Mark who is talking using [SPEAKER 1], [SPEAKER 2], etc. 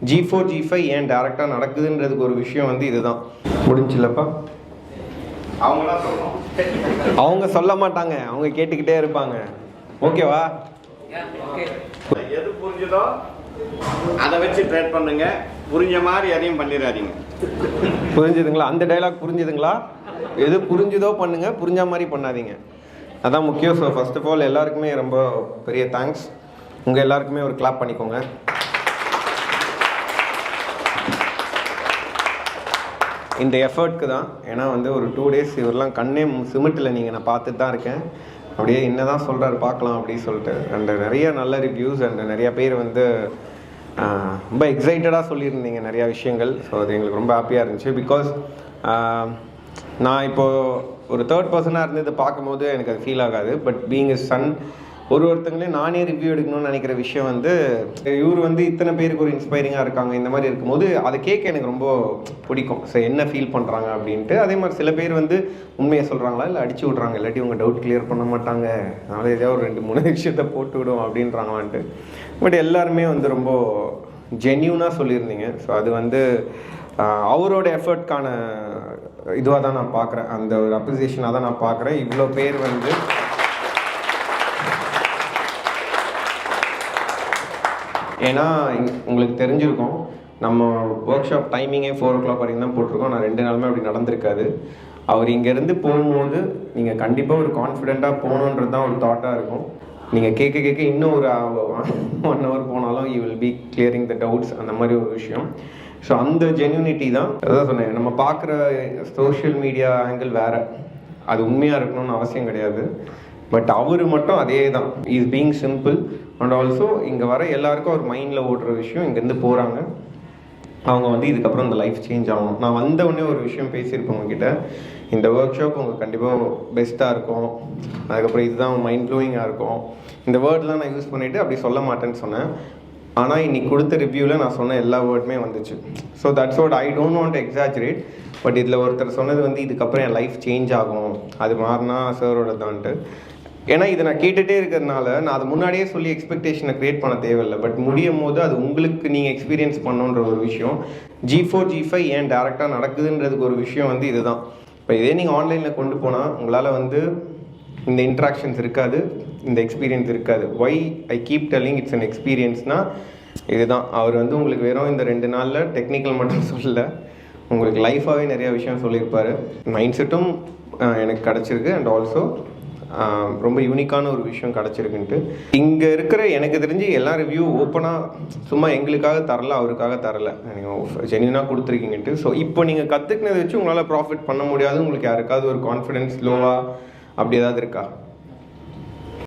[SPEAKER 1] G4 G5 ஏன் டேரெக்டாக நடக்குதுன்றதுக்கு ஒரு விஷயம் வந்து இதுதான். முடிஞ்சில்லப்பா? அவங்க சொல்ல மாட்டாங்க, அவங்க கேட்டுக்கிட்டே இருப்பாங்க. ஓகேவா?
[SPEAKER 2] எது புரிஞ்சுதோ அதை வச்சு ட்ரேட் பண்ணுங்க. புரிஞ்ச மாதிரி எதையும் பண்ணிடாதீங்க.
[SPEAKER 1] புரிஞ்சுதுங்களா? அந்த டைலாக் புரிஞ்சுதுங்களா? எது புரிஞ்சுதோ பண்ணுங்க, புரிஞ்ச மாதிரி பண்ணாதீங்க. அதான் முக்கியம். ஸோ ஃபர்ஸ்ட் ஆஃப் ஆல் எல்லாருக்குமே ரொம்ப பெரிய தேங்க்ஸ். உங்கள் எல்லாருக்குமே ஒரு கிளாப் பண்ணிக்கோங்க. இந்த எஃபர்ட்க்கு தான். ஏன்னா வந்து ஒரு 2 days இவரெல்லாம் கண்ணே சிமிட்டில் நீங்கள் நான் பார்த்துட்டு தான் இருக்கேன். அப்படியே என்ன தான் சொல்கிறாரு பார்க்கலாம் அப்படின்னு சொல்லிட்டு. அண்ட் நிறைய நல்ல ரிவ்யூஸ் அண்ட் நிறையா பேர் வந்து ரொம்ப எக்ஸைட்டடாக சொல்லியிருந்தீங்க நிறையா விஷயங்கள். ஸோ அது எங்களுக்கு ரொம்ப ஹாப்பியாக இருந்துச்சு. பிகாஸ் நான் இப்போது ஒரு தேர்ட் பர்சனாக இருந்து இதை பார்க்கும்போது எனக்கு அது ஃபீல் ஆகாது. பட் பீயிங் இஸ் சன், ஒருத்தங்களே நானே ரிவ்யூ எடுக்கணும்னு நினைக்கிற விஷயம் வந்து இவர் வந்து இத்தனை பேருக்கு ஒரு இன்ஸ்பைரிங்காக இருக்காங்க. இந்த மாதிரி இருக்கும்போது அதை கேட்க எனக்கு ரொம்ப பிடிக்கும். ஸோ என்ன ஃபீல் பண்ணுறாங்க அப்படின்ட்டு. அதே மாதிரி சில பேர் வந்து உண்மையை சொல்கிறாங்களா இல்லை அடிச்சு விட்றாங்க, இல்லாட்டி உங்கள் டவுட் கிளியர் பண்ண மாட்டாங்க, அதனால் ஏதாவது ஒரு 2-3 விஷயத்த போட்டு விடும் அப்படின்றாங்களான்ட்டு. பட் எல்லாருமே வந்து ரொம்ப ஜென்யூனாக சொல்லியிருந்தீங்க. ஸோ அது வந்து அவரோட எஃபர்ட்கான இதுவாக தான் நான் பார்க்குறேன். அந்த ஒரு அப்ரிசியேஷனாக தான் நான் பார்க்குறேன். இவ்வளோ பேர் வந்து ஏன்னா உங்களுக்கு தெரிஞ்சிருக்கும், நம்ம ஒர்க் ஷாப் டைமிங்கே 4 o'clock வரைக்கும் தான் போட்டிருக்கோம். நான் 2 நாளுமே அப்படி நடந்திருக்காது. அவர் இங்கேருந்து போகும்போது நீங்கள் கண்டிப்பாக ஒரு கான்ஃபிடெண்ட்டாக போகணுன்றது தான் ஒரு தாட்டாக இருக்கும். நீங்கள் கேட்க இன்னும் ஒரு 1 hour போனாலும் you will be clearing the doubts, அந்த மாதிரி ஒரு விஷயம். ஸோ அந்த ஜென்யூனிட்டி தான். அதான் சொன்னேன், நம்ம பார்க்குற சோஷியல் மீடியா ஆங்கிள் வேறு, அது உண்மையாக இருக்கணும்னு அவசியம் கிடையாது. பட் அவர் மட்டும் அதே தான். Is being simple. And also இங்கே வர எல்லாருக்கும் ஒரு மைண்டில் ஓடுற விஷயம், இங்கேருந்து போகிறாங்க, அவங்க வந்து இதுக்கப்புறம் இந்த லைஃப் சேஞ்ச் ஆகணும். நான் வந்த உடனே ஒரு விஷயம் பேசியிருப்பேன் உங்ககிட்ட, இந்த ஒர்க் ஷாப் உங்களுக்கு கண்டிப்பாக பெஸ்ட்டாக இருக்கும், அதுக்கப்புறம் இதுதான் மைண்ட் ப்ளோயிங்காக இருக்கும். இந்த வேர்ட்லாம் நான் யூஸ் பண்ணிவிட்டு அப்படி சொல்ல மாட்டேன்னு சொன்னேன். ஆனால் இன்னைக்கு கொடுத்த ரிவ்யூவில் நான் சொன்ன எல்லா வேர்டுமே வந்துச்சு. So that's what I don't want to exaggerate. But இதில் ஒருத்தர் சொன்னது வந்து இதுக்கப்புறம் என் லைஃப் சேஞ்ச் ஆகும், அது மாறினா சாரோட தான்ட்டு. ஏன்னா இதை நான் கேட்டுகிட்டே இருக்கிறதுனால நான் அதை முன்னாடியே சொல்லி எக்ஸ்பெக்டேஷனை க்ரியேட் பண்ண தேவையில்லை. பட் முடியும் போது அது உங்களுக்கு நீங்கள் எக்ஸ்பீரியன்ஸ் பண்ணணுன்ற ஒரு விஷயம். G4 G5 ஏன் டேரெக்டாக நடக்குதுன்றதுக்கு ஒரு விஷயம் வந்து இதுதான். இப்போ இதே நீங்கள் ஆன்லைனில் கொண்டு போனால் உங்களால் வந்து இந்த இன்ட்ராக்ஷன்ஸ் இருக்காது, இந்த எக்ஸ்பீரியன்ஸ் இருக்காது. Why I keep telling it's an எக்ஸ்பீரியன்ஸ்னால் இதுதான். அவர் வந்து உங்களுக்கு வெறும் இந்த 2 நாளில் டெக்னிக்கல் மட்டும் சொல்லலை, உங்களுக்கு லைஃபாகவே நிறையா விஷயம் சொல்லியிருப்பார். மைண்ட் செட்டும் எனக்கு கிடச்சிருக்கு. அண்ட் ஆல்சோ ரொம்ப யூனிக்கான ஒரு விஷயம் கிடச்சிருக்குன்ட்டு. இங்கே இருக்கிற எனக்கு தெரிஞ்சு எல்லா ரிவ்யூ ஓப்பனாக சும்மா எங்களுக்காக தரல, அவருக்காக தரல, நீங்கள் ஜென்யூனாக கொடுத்துருக்கீங்கன்ட்டு. ஸோ இப்போ நீங்கள் கற்றுக்கினதை வச்சு உங்களால் ப்ராஃபிட் பண்ண முடியாது. உங்களுக்கு யாருக்காவது ஒரு கான்ஃபிடென்ஸ் லோவாக அப்படி ஏதாவது இருக்கா?